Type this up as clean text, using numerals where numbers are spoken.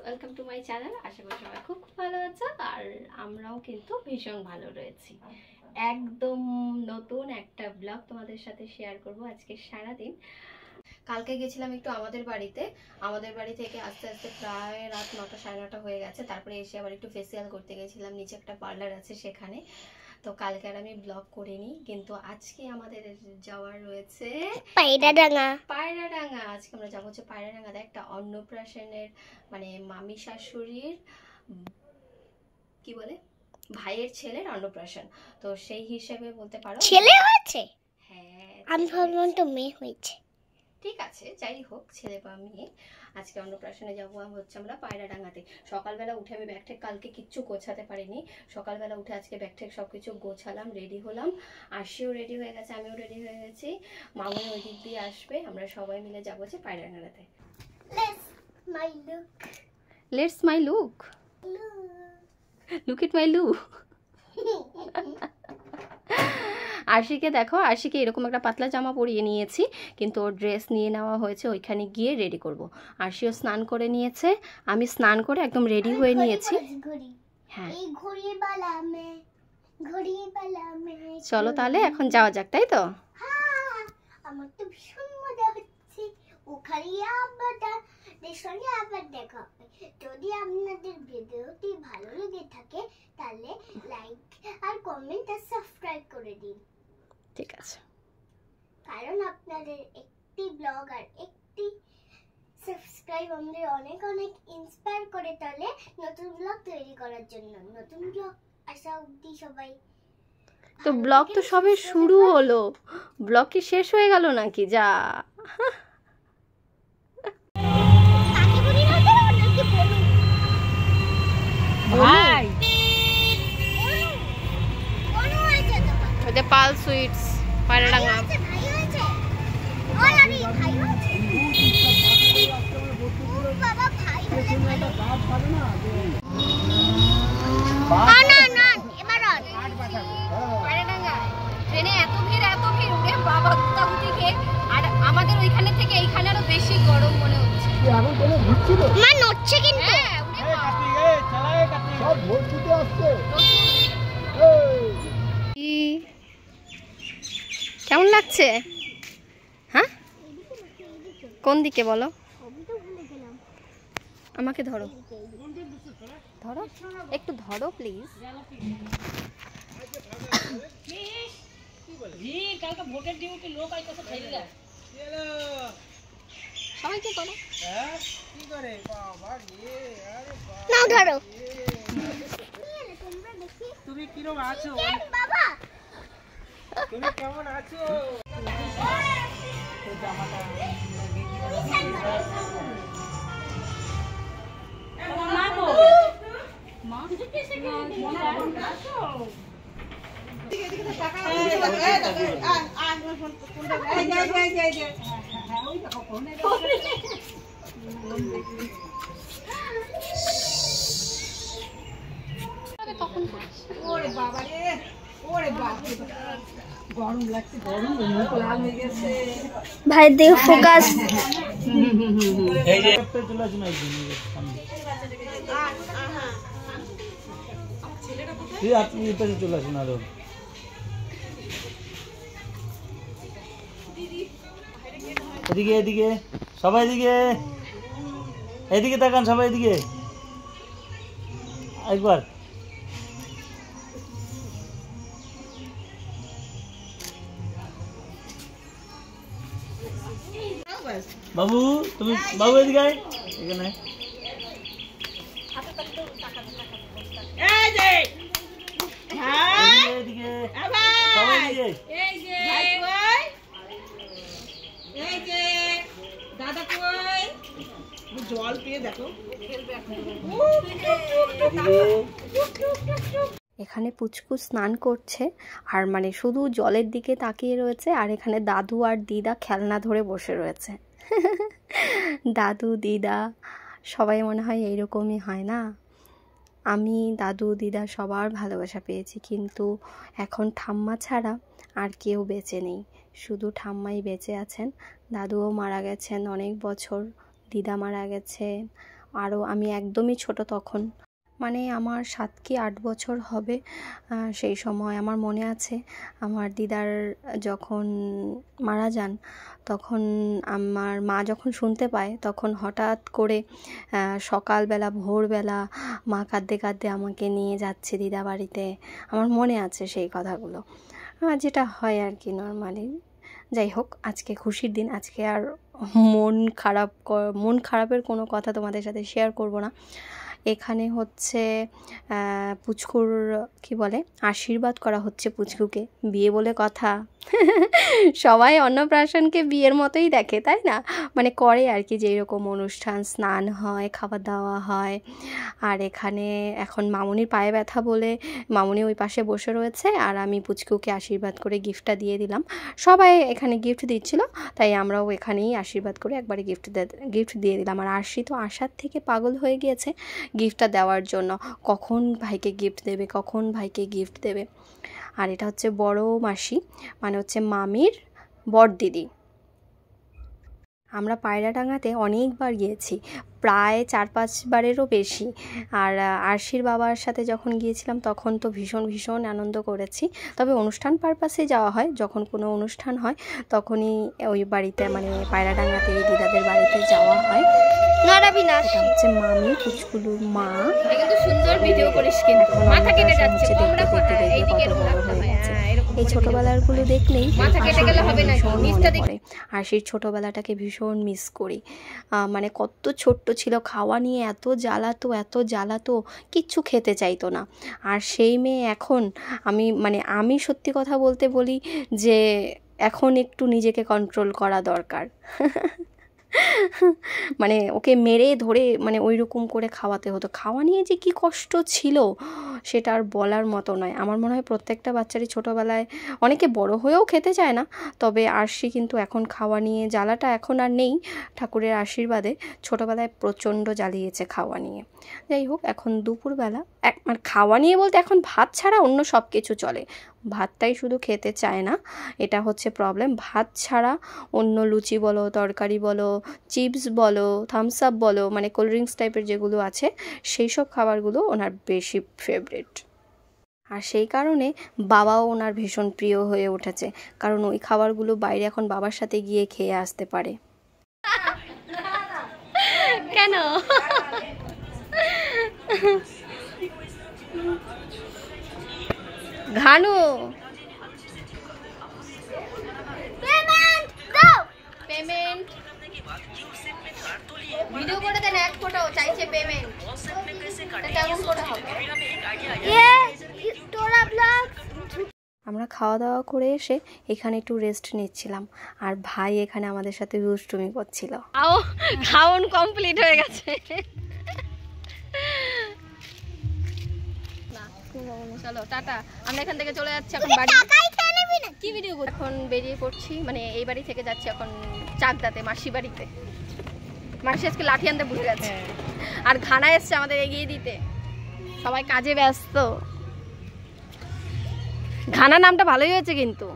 Welcome to my channel. আশা করি সবাই খুব ভালো আছো, আর আমরাও কিন্তু ভীষণ ভালো রয়েছি। একদম নতুন একটা ব্লগ তোমাদের সাথে শেয়ার করব আজকে সারাদিন। কালকে গেছিলাম একটু আমাদের বাড়ি থেকে আস্তে আস্তে প্রায় রাত 9টা সাড়ে 9টা হয়ে গেছে। তারপরে এসে আবার একটু ফেসিয়াল করতে গেছিলাম, নিচে একটা পার্লার আছে সেখানে। তো কালকে আর আমি ব্লগ করিনি, কিন্তু আজকে আমাদের যাওয়ার রয়েছে পায়রাডাঙ্গা। আজকে আমরা যাবো হচ্ছে পায়রাডাঙ্গাতে একটা অন্নপ্রাশনের, মানে মামি শাশুড়ির কি বলে ভাইয়ের ছেলের অন্নপ্রাশন। তো সেই হিসেবে বলতে পারো ছেলে হয়েছে। হ্যাঁ, আমি ভাবলাম তো মেয়ে হয়েছে। ঠিক আছে, যাই হোক, ছেলে বা মেয়ে, আজকে অন্নপ্রাশনে যাবো হচ্ছে আমরা পায়রাডাঙ্গাতে। সকালবেলা উঠে আমি ব্যাগ ঠেক কালকে কিচ্ছু গোছাতে পারিনি। সকালবেলা উঠে আজকে ব্যাগ ঠেক সব কিছু গোছালাম, রেডি হলাম। আরশিও রেডি হয়ে গেছে, আমিও রেডি হয়ে গেছি। মামনি ওই দিক দিয়ে আসবে, আমরা সবাই মিলে যাবো হচ্ছে পায়রাডাঙ্গাতে। Let's my look look it my look. আরশিকে দেখো, আরশিকে এরকম একটা পাতলা জামা পরিয়ে নিয়েছি, কিন্তু ওর ড্রেস নিয়ে নেওয়া হয়েছে ওইখানে গিয়ে রেডি করব। আরশিও স্নান করে নিয়েছে, আমি স্নান করে একদম রেডি হয়ে নিয়েছি। হ্যাঁ, চলো তাহলে এখন যাওয়া যাক, তাই তো? আমার তো ভীষণ মজা হচ্ছে। ওখানে আবার দেখা হবে। যদি আপনাদের ভিডিওটি ভালো লেগে থাকে তাহলে লাইক আর কমেন্ট আর সাবস্ক্রাইব করে দিন। ঠিক আছে, কারণ আপনাদের একটি ব্লগ আর একটি সাবস্ক্রাইব আমাদের অনেক অনেক ইন্সপায়ার করে তোলে নতুন ব্লগ তৈরি করার জন্য। নতুন ব্লগ আসা অবধি সবাই তো ব্লগ তো সবে শুরু হলো, ব্লগ কি শেষ হয়ে গেল নাকি? যা ভাই, ওটা পাল সুইটস পায়রাডাঙ্গা। ট্রেনে এত ভিড় উড়ে বাবা গুতাগুতি খেয়ে, আর আমাদের ওইখানে থেকে এইখানে আরো বেশি গরম মনে হচ্ছে। মা নড়ছে কিন্তু। কেমন লাগছে? হ্যাঁ, কোন দিকে বলো? আমাকে ধরো, ধরো, একটু ধরো প্লিজ। সবাইকে করো, নাও ধরো। তুমি কিরকম আছো বাবা? তুমি কেমন আছো? গরম লাগছে, গরম মুখ লাল হয়ে গেছে ভাই। দেখ ফোকাস। এই যে চলে আসুন আপনি এপাশে চলে আসুন আরো। এদিকে এদিকে সবাই এদিকে, এদিকে তাকান সবাই এদিকে একবার। বাবু তুমি, বাবু এদিকে এখানে। জল পেয়ে দেখো এখানে পুচকু স্নান করছে, আর মানে শুধু জলের দিকে তাকিয়ে রয়েছে, আর এখানে দাদু আর দিদা খেলনা ধরে বসে রয়েছে। দাদু দিদা সবাই মনে হয় এইরকমই হয় না? আমি দাদু দিদা সবার ভালোবাসা পেয়েছি, কিন্তু এখন ঠাম্মা ছাড়া আর কেউ বেঁচে নেই, শুধু ঠাম্মাই বেঁচে আছেন। দাদুও মারা গেছেন অনেক বছর, দিদা মারা গেছে আরও আমি একদমই ছোট তখন, মানে আমার 7 কি 8 বছর হবে। সেই সময় আমার মনে আছে আমার দিদার যখন মারা যান, তখন আমার মা যখন শুনতে পায় তখন হঠাৎ করে সকালবেলা ভোরবেলা মা কাঁদতে কাঁদতে আমাকে নিয়ে যাচ্ছে দিদা বাড়িতে। আমার মনে আছে সেই কথাগুলো, যেটা হয় আর কি নর্মালি। যাই হোক, আজকে খুশির দিন, আজকে আর মন খারাপের কোনো কথা তোমাদের সাথে শেয়ার করব না। এখানে হচ্ছে পুচকুর কি বলে আশীর্বাদ করা হচ্ছে পুচকুকে, বিয়ে বলে কথা। সবাই অন্নপ্রাশনকে বিয়ের মতোই দেখে, তাই না? মানে করে আর কি, যেই রকম অনুষ্ঠান, স্নান হয়, খাবার দাওয়া হয়। আর এখানে এখন মামুনির পায়ে ব্যথা বলে মামুনি ওই পাশে বসে রয়েছে, আর আমি পুচকুকে আশীর্বাদ করে গিফটটা দিয়ে দিলাম। সবাই এখানে গিফট দিচ্ছিল, তাই আমরাও এখানেই আশীর্বাদ করে একবারে গিফট দিয়ে দিলাম। আর আরশি তো আসার থেকে পাগল হয়ে গিয়েছে গিফটটা দেওয়ার জন্য, কখন ভাইকে গিফট দেবে। আর এটা হচ্ছে বড় মাসি, মানে হচ্ছে মামির বড় দিদি। আমরা পায়রাডাঙ্গাতে অনেকবার গিয়েছি, প্রায় 4-5 বারেরও বেশি। আর আরশির বাবার সাথে যখন গিয়েছিলাম তখন তো ভীষণ আনন্দ করেছি। তবে অনুষ্ঠান পারপাসে যাওয়া হয়, যখন কোনো অনুষ্ঠান হয় তখনই ওই বাড়িতে, মানে পায়রাডাঙ্গাতে এই দিদাদের বাড়িতে যাওয়া হয়। এটা হচ্ছে মামি, পুচকুলুর মা। কিন্তু সুন্দর ভিডিও করিস, কিন্তু মাথা কেটে যাচ্ছে, এই ছোটবেলারগুলো দেখলেই মাথা কেটে গেলে হবে না, নিচটা দেখে। আর সেই ছোটবেলাটাকে ভীষণ মিস করি। মানে কত ছোট্ট ছিল, খাওয়া নিয়ে এত জ্বালাতো, কিচ্ছু খেতে চাইতো না। আর সেই মেয়ে এখন, আমি সত্যি কথা বলতে বলি যে এখন একটু নিজেকে কন্ট্রোল করা দরকার। মানে ওকে মেরে ধরে মানে ওই রকম করে খাওয়াতে হতো। খাওয়া নিয়ে যে কি কষ্ট ছিল সেটা আর বলার মতো নয়। আমার মনে হয় প্রত্যেকটা বাচ্চারই ছোটোবেলায়, অনেকে বড় হয়েও খেতে চায় না, তবে আরশি কিন্তু এখন খাওয়া নিয়ে জ্বালাটা এখন আর নেই, ঠাকুরের আশীর্বাদে। ছোটোবেলায় প্রচণ্ড জ্বালিয়েছে খাওয়া নিয়ে। যাই হোক, এখন দুপুরবেলা মানে খাওয়া নিয়ে বলতে এখন ভাত ছাড়া অন্য সব কিছু চলে, ভাতটাই শুধু খেতে চায় না, এটা হচ্ছে প্রবলেম। ভাত ছাড়া অন্য লুচি বলো, তরকারি বলো, চিপস বলো, থামস আপ বলো, মানে কোল্ড ড্রিঙ্কস টাইপের যেগুলো আছে সেই সব খাবারগুলো ওনার বেশি ফেভারিট। আর সেই কারণে বাবাও ওনার ভীষণ প্রিয় হয়ে উঠেছে, কারণ ওই খাবারগুলো বাইরে এখন বাবার সাথে গিয়ে খেয়ে আসতে পারে। কেন? ঘানু পেমেন্ট ভিডিও করে দেন, এক ফটো চাইছে পেমেন্ট, কেমন করে হবে? আমরা খাওয়া দাওয়া করে এসে এখানে একটু রেস্ট নিচ্ছিলাম, আর ভাই এখানে আমাদের সাথে দুষ্টুমি করছিল। খাওন কমপ্লিট হয়ে গেছে। চলো টাটা, আমরা এখান থেকে চলে যাচ্ছি এখন বাড়ি। কি ভিডিও করছি? এখন বেরিয়ে পড়ছি, মানে এই বাড়ি থেকে যাচ্ছি এখন চাকদাতে, মাসি বাড়িতে। মাসি আজকে লাঠি আনতে ভুলে গেছে, আর ঘানা এসছে আমাদের এগিয়ে দিতে, সবাই কাজে ব্যস্ত। ঘানা নামটা ভালোই হয়েছে কিন্তু।